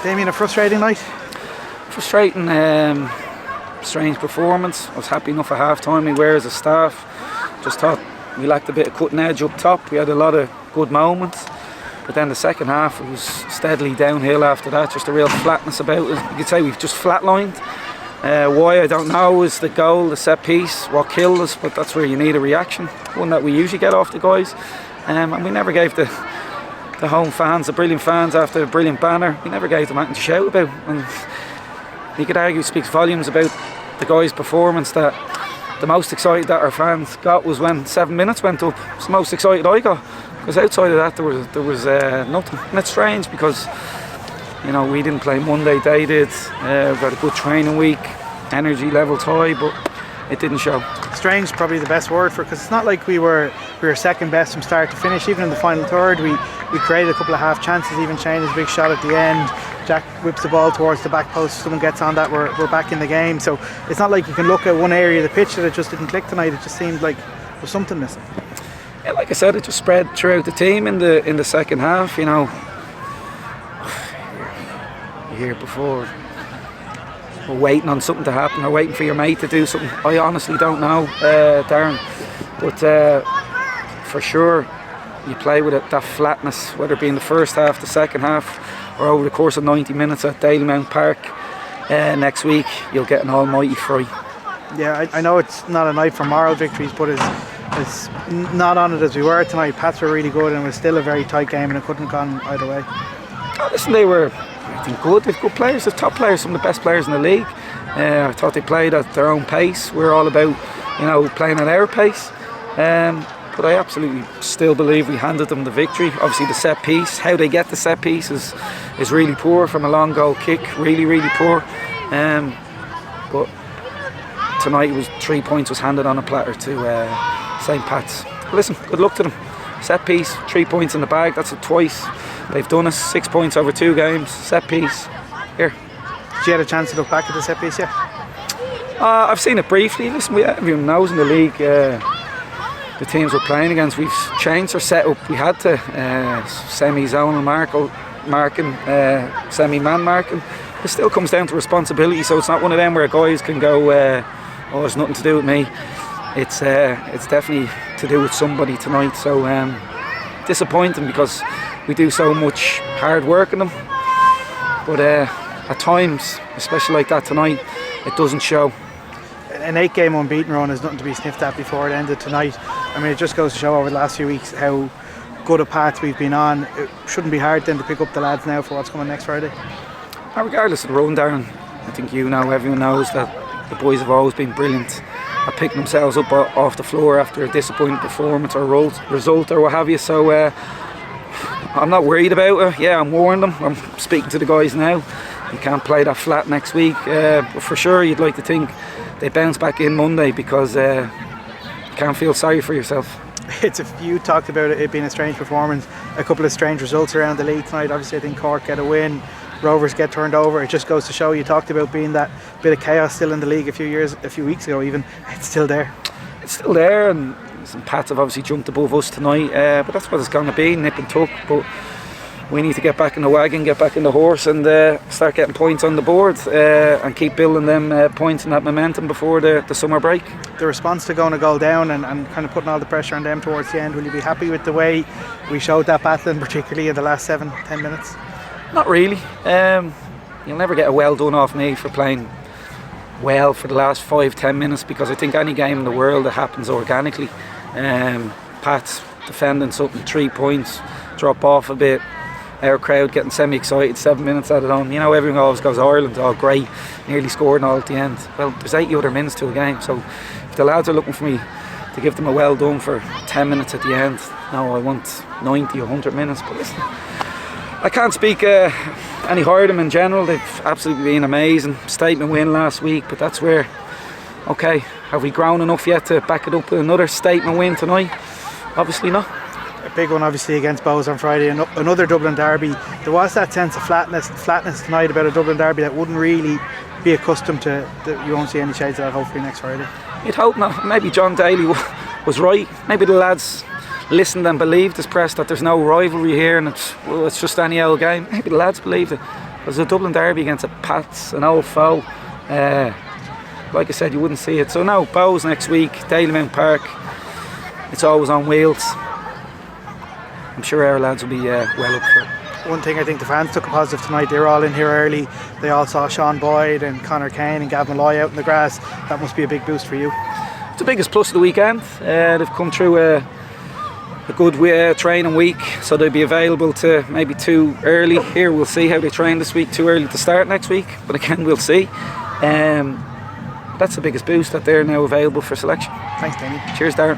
Damien, a frustrating night? Frustrating, strange performance. I was happy enough at half time, we were as a staff. Just thought we lacked a bit of cutting edge up top. We had a lot of good moments. But then the second half, it was steadily downhill after that. Just a real flatness about it. You could say we've just flatlined. Why, I don't know, is the goal, the set piece, what killed us, but that's where you need a reaction. One that we usually get off the guys. And we never gave the home fans, the brilliant fans after a brilliant banner, we never gave them anything to shout about. And you could argue it speaks volumes about the guys' performance that the most excited that our fans got was when 7 minutes went up. It's the most excited I got. Because outside of that there was nothing. And it's strange because, you know, we didn't play Monday, they did. We've had a good training week, energy level's high, but it didn't show. Strange, probably the best word for it, because it's not like we were second best from start to finish. Even in the final third, we created a couple of half chances. Even Shane's big shot at the end. Jack whips the ball towards the back post. Someone gets on that. We're back in the game. So it's not like you can look at one area of the pitch that it just didn't click tonight. It just seemed like there was something missing. Yeah, like I said, it just spread throughout the team in the second half. You know, here before. We're waiting on something to happen, or waiting for your mate to do something. I honestly don't know, Darren. But for sure, you play with that flatness, whether it be in the first half, the second half, or over the course of 90 minutes at Dalymount Park next week, you'll get an almighty fright. Yeah, I know it's not a night for moral victories, but it's not on it as we were tonight. Pats were really good, and it was still a very tight game, and it couldn't have gone either way. Oh, listen, they were, I think, good. They've good players, they've top players, some of the best players in the league. I thought they played at their own pace. We're all about, you know, playing at our pace. But I absolutely still believe we handed them the victory. Obviously the set piece, how they get the set piece is really poor from a long goal kick, really, really poor. But tonight 3 points was handed on a platter to St. Pat's. Listen, good luck to them. Set piece, 3 points in the bag, that's it twice. They've done us, 6 points over 2 games. Set piece, here. Did you get a chance to look back at the set piece yet? I've seen it briefly. Listen, everyone knows in the league the teams we're playing against, we've changed our setup. We had to semi-zonal marking, semi-man marking. It still comes down to responsibility, so it's not one of them where guys can go, oh, it's nothing to do with me. It's definitely to do with somebody tonight. So disappointing because we do so much hard work in them, but at times, especially like that tonight, it doesn't show. An 8-game unbeaten run is nothing to be sniffed at before it ended tonight. I mean, it just goes to show over the last few weeks how good a path we've been on. It shouldn't be hard then to pick up the lads now for what's coming next Friday. Regardless of the run, Darren, I think you know, everyone knows that the boys have always been brilliant at picking themselves up off the floor after a disappointing performance or result or what have you. So I'm not worried about it. Yeah, I'm warning them. I'm speaking to the guys now. You can't play that flat next week. But for sure, you'd like to think they bounce back in Monday because you can't feel sorry for yourself. You talked about it being a strange performance, a couple of strange results around the league tonight. Obviously I think Cork get a win, Rovers get turned over. It just goes to show, you talked about being that bit of chaos still in the league a few weeks ago even. It's still there. It's still there, and some Pats have obviously jumped above us tonight, but that's what it's going to be, nip and tuck. But we need to get back in the wagon, get back in the horse, and start getting points on the board and keep building them points and that momentum before the summer break. The response to going a goal down and kind of putting all the pressure on them towards the end, will you be happy with the way we showed that battling, particularly in the last 7-10 minutes? Not really. You'll never get a well done off me for playing well for the last 5-10 minutes, because I think any game in the world that happens organically. Pat's defending something, 3 points, drop off a bit. Our crowd getting semi-excited, 7 minutes at it on. You know, everyone always goes, Ireland, oh great, nearly scored and all at the end. Well, there's 80 other minutes to a game, so if the lads are looking for me to give them a well done for 10 minutes at the end, no, I want 90 or 100 minutes. But listen, I can't speak any higher of them in general. They've absolutely been amazing. Statement win last week, but that's where, okay, have we grown enough yet to back it up with another statement win tonight? Obviously not. A big one obviously against Bohs on Friday, another Dublin Derby. There was that sense of flatness tonight about a Dublin Derby that wouldn't really be accustomed to, that you won't see any shades of that hopefully next Friday. You'd hope not. Maybe John Daly was right. Maybe the lads listened and believed his press that there's no rivalry here and it's just any old game. Maybe the lads believed it. There's a Dublin Derby against a Pats, an old foe. Like I said, you wouldn't see it. So no, Bohs next week, Dalymount Park. It's always on wheels. I'm sure our lads will be well up for it. One thing I think the fans took a positive tonight, they were all in here early. They all saw Sean Boyd and Conor Kane and Gavin Malloy out in the grass. That must be a big boost for you. It's the biggest plus of the weekend. They've come through a good training week, so they'll be available to maybe too early. Here we'll see how they train this week, too early to start next week, but again we'll see. That's the biggest boost, that they're now available for selection. Thanks, Damien. Cheers, Darren.